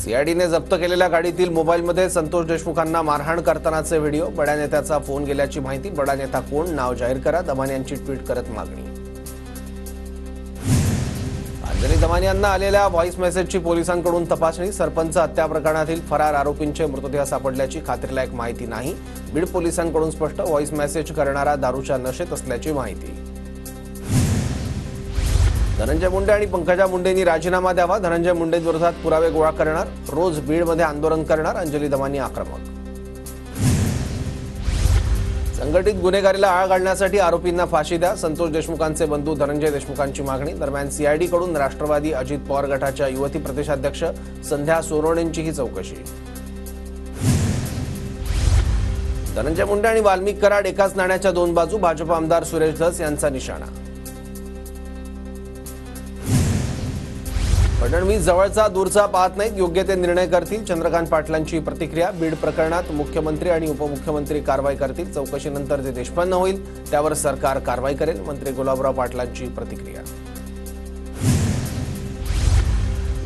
सीआयडीने जप्त केलेल्या गाडीतील मोबाईलमध्ये संतोष देशमुखांना मारहाण करतानाचे व्हिडिओ, बड्या नेत्याचा फोन गेल्याची माहिती। बडा नेता कोण, नाव जाहीर करा, दमानी यांची ट्विट करत मागणी। अंजली दमानी यांना आलेल्या व्हॉइस मेसेजची पोलिसांकडून तपासणी। सरपंच हत्या प्रकरणातील फरार आरोपींचे मृतदेह सापडल्याची खात्रीलायक माहिती नाही। बीड पोलिसांकडून स्पष्ट, व्हॉइस मेसेज करणारा दारूच्या नशेत असल्याची माहिती। धनंजय मुंडे आणि पंकजा मुंडेंनी राजीनामा द्यावा, धनंजय मुंडेंविरोधात पुरावे गोळा करणार, रोज बीडमध्ये आंदोलन करणार, अंजली दमानी आक्रमक। संघटित गुन्हेगारीला आळा घालण्यासाठी आरोपींना फाशी द्या, संतोष देशमुखांचे बंधू धनंजय देशमुखांची मागणी। दरम्यान सीआयडीकडून राष्ट्रवादी अजित पवार गटाच्या युवती प्रदेशाध्यक्ष संध्या सोनवणेंचीही चौकशी। धनंजय मुंडे आणि वाल्मिक कराड एकाच नाण्याच्या दोन बाजू, भाजप आमदार सुरेश धस यांचा निशाणा। फडणवीस जवळचा दूरचा पाहत नाहीत, योग्य ते निर्णय करतील, चंद्रकांत पाटलांची प्रतिक्रिया। बीड प्रकरणात मुख्यमंत्री आणि उपमुख्यमंत्री कारवाई करतील, चौकशीनंतर जे निष्पन्न होईल त्यावर सरकार कारवाई करेल, मंत्री गुलाबराव पाटलांची प्रतिक्रिया।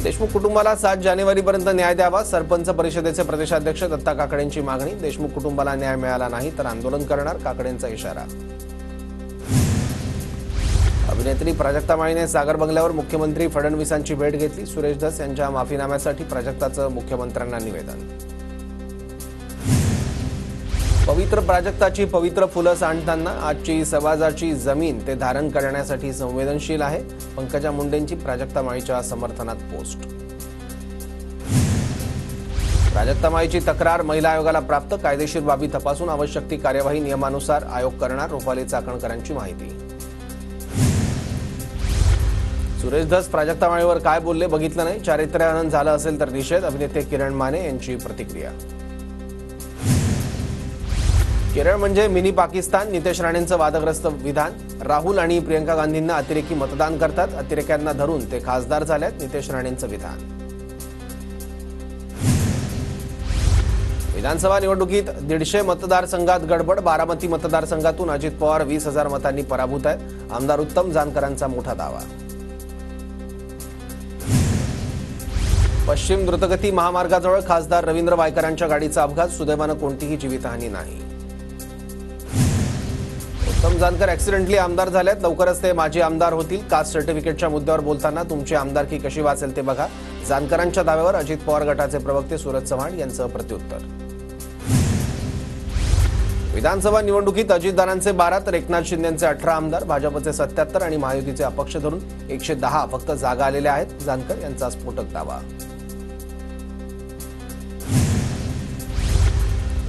देशमुख कुटुंबाला 7 जानेवारीपर्यंत न्याय द्यावा, सरपंच परिषदेचे प्रदेशाध्यक्ष दत्ता काकडेंची मागणी। देशमुख कुटुंबाला न्याय मिळाला नाही तर आंदोलन करणार, काकडेंचा इशारा। अभिनेत्री प्राजक्ता माळीने सागर बंगल्यावर मुख्यमंत्री फडणवीसांची भेट घेतली, सुरेश धस यांच्या माफीनाम्यासाठी प्राजक्ताचं मुख्यमंत्र्यांना निवेदन। पवित्र प्राजक्ताची पवित्र फुलं सांडताना आजची समाजाची जमीन ते धारण करण्यासाठी संवेदनशील आहे, पंकजा मुंडेंची प्राजक्ता माळीच्या समर्थनात पोस्ट। प्राजक्ता माळीची तक्रार महिला आयोगाला प्राप्त, कायदेशीर बाबी तपासून आवश्यक ती कार्यवाही नियमानुसार आयोग करणार, रुपाली चाकणकरांची माहिती। सुरेश धस प्राजक्ता माळीवर काय बोलले बघितलं नाही, चारित्र्यहनन झालं असेल तर निषेध, अभिनेते किरण माने यांची प्रतिक्रिया। केरळ म्हणजे मिनी पाकिस्तान, नितेश राणेंचं वादग्रस्त विधान। राहुल आणि प्रियंका गांधींना अतिरेकी मतदान करतात, अतिरेक्यांना धरून ते खासदार झाल्यात, नितेश राणेंचं विधान। विधानसभा निवडणुकीत 150 मतदारसंघात गडबड, बारामती मतदारसंघातून अजित पवार 20,000 मतांनी पराभूत आहेत, आमदार उत्तम जानकरांचा मोठा दावा। पश्चिम द्रुतगती महामार्गाजवळ खासदार रवींद्र वायकरांच्या गाडीचा अपघात, सुदैवानं कोणतीही जीवितहानी नाही। उत्तम जानकर ऍक्सिडेंटली आमदार झालेत, लवकरच ते माजी आमदार होतील, कास्ट सर्टिफिकेटच्या मुद्द्यावर बोलताना तुमची आमदारकी कशी वाचेल ते बघा, जानकरांच्या दाव्यावर अजित पवार गटाचे प्रवक्ते सूरज चव्हाण यांचं प्रत्युत्तर। विधानसभा निवडणुकीत अजितदारांचे 12 तर एकनाथ शिंदेंचे 18 आमदार, भाजपचे 77 आणि महायुतीचे अपक्ष धरून 110 फक्त जागा आलेल्या आहेत, जानकर यांचा स्फोटक दावा।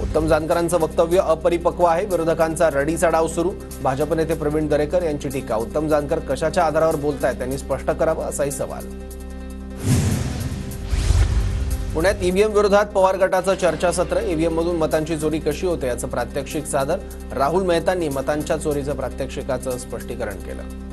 उत्तम जानकरांचं वक्तव्य अपरिपक्व आहे, विरोधकांचा रडीचा डाव सुरू, भाजप नेते प्रवीण दरेकर यांची टीका। उत्तम जानकर कशाच्या आधारावर बोलतायत त्यांनी स्पष्ट करावं, असाही सवाल। पुण्यात ईव्हीएम विरोधात पवार गटाचं चर्चासत्र, ईव्हीएममधून मतांची चोरी कशी होते याचं प्रात्यक्षिक सादर, राहुल मेहतांनी मतांच्या चोरीचं प्रात्यक्षिकाचं स्पष्टीकरण केलं।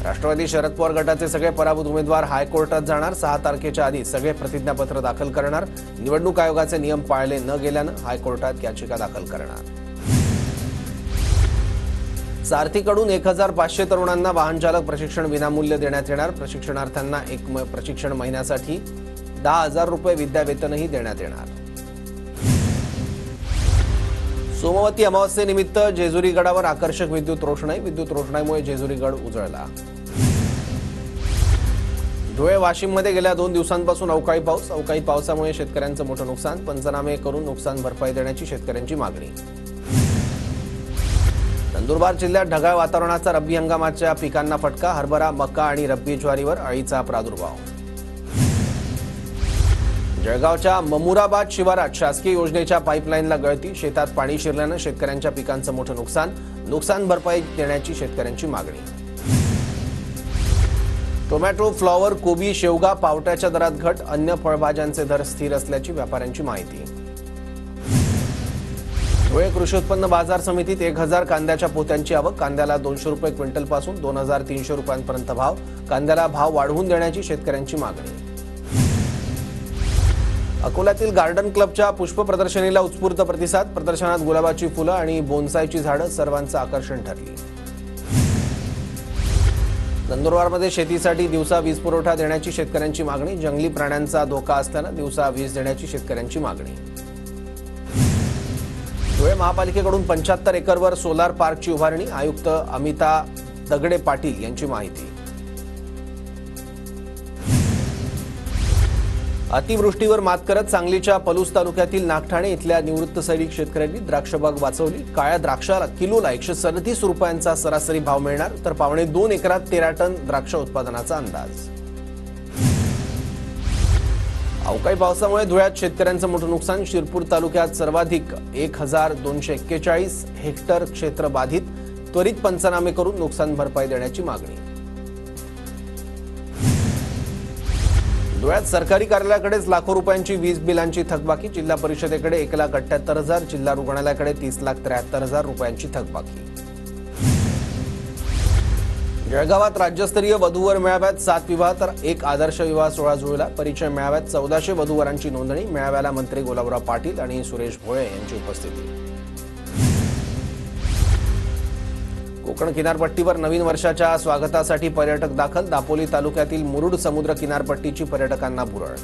राष्ट्रवादी शरद पवार गटाचे सगळे पराभूत उमेदवार हायकोर्टात जाणार, 6 तारखेच्या आधी सगळे प्रतिज्ञापत्र दाखल करणार, निवडणूक आयोगाचे नियम पाळले न गेल्यानं हायकोर्टात याचिका दाखल करणार। सारथीकडून 1,500 तरुणांना वाहन चालक प्रशिक्षण विनामूल्य देण्यात येणार, प्रशिक्षणार्थ्यांना एक प्रशिक्षण महिन्यासाठी 10,000 रुपये विद्यावेतनही देण्यात येणार। सोमवती अमावस्येनिमित्त जेजुरी गडावर आकर्षक विद्युत रोषणाईमुळे जेजुरी गड उजळला। धुळे वाशिममध्ये गेल्या 2 दिवसांपासून अवकाळी पावसामुळे शेतकऱ्यांचं मोठं नुकसान, पंचनामे करून नुकसान भरपाई देण्याची शेतकऱ्यांची मागणी। नंदुरबार जिल्ह्यात ढगाळ वातावरणाचा रब्बी हंगामाच्या पिकांना फटका, हरभरा, मका आणि रब्बी ज्वारीवर अळीचा प्रादुर्भाव। जळगावच्या ममुराबाद शिवारात शासकीय योजनेच्या पाईपलाईनला गळती, शेतात पाणी शिरल्यानं शेतकऱ्यांच्या पिकांचं मोठं नुकसान भरपाई देण्याची शेतकऱ्यांची मागणी। टोमॅटो, फ्लॉवर, कोबी, शेवगा, पावट्याच्या दरात घट, अन्य फळभाज्यांचे दर स्थिर असल्याची व्यापाऱ्यांची माहिती। धुळे कृषी उत्पन्न बाजार समितीत 1,000 कांद्याच्या पोत्यांची आवक, कांद्याला 200 रुपये क्विंटलपासून 2,300 रुपयांपर्यंत भाव, कांद्याला भाव वाढवून देण्याची शेतकऱ्यांची मागणी। अकोल्यातील गार्डन क्लबच्या पुष्प प्रदर्शनीला उत्स्फूर्त प्रतिसाद, प्रदर्शनात गुलाबाची फुलं आणि बोन्सायची झाडं सर्वांचं आकर्षण ठरली। नंदुरबारमध्ये शेतीसाठी दिवसा वीज पुरवठा देण्याची शेतकऱ्यांची मागणी. जंगली प्राण्यांचा धोका असल्यानं दिवसा वीज देण्याची शेतकऱ्यांची मागणी. धुळे महापालिकेकडून 75 एकरवर सोलार पार्कची उभारणी. आयुक्त अमिता दगडे पाटील यांची माहिती. अतिवृष्टीवर मात करत सांगलीच्या पलूस तालुक्यातील नागठाणे इथल्या निवृत्त सैनिक शेतकऱ्यांनी द्राक्षबाग वाचवली. काळ्या द्राक्षाला किलोला 137 रुपयांचा सरासरी भाव मिळणार, तर 2.25 एकरात 13 टन द्राक्ष उत्पादनाचा अंदाज. अवकाळी पावसामुळे धुळ्यात शेतकऱ्यांचं मोठं नुकसान. शिरपूर तालुक्यात सर्वाधिक 1241 हेक्टर क्षेत्र बाधित. त्वरित पंचनामे करून नुकसान भरपाई देण्याची मागणी. धुळ्यात सरकारी कार्यालयाकडेच लाखो रुपयांची वीज बिलांची थकबाकी. जिल्हा परिषदेकडे 1,78,000, जिल्हा रुग्णालयाकडे 30,73,000 रुपयांची थकबाकी. जळगावात राज्यस्तरीय वधूवर मेळाव्यात 7 विवाह तर 1 आदर्श विवाह सोहळा जुळला. परिचय मेळाव्यात 1400 वधूवरांची नोंदणी. मेळाव्याला मंत्री गुलाबराव पाटील आणि सुरेश भोळे यांची उपस्थिती. कोकण किनारपट्टीवर नवीन वर्षाच्या स्वागतासाठी पर्यटक दाखल. दापोली तालुक्यातील मुरुड समुद्र किनारपट्टीची पर्यटकांना भुरळ.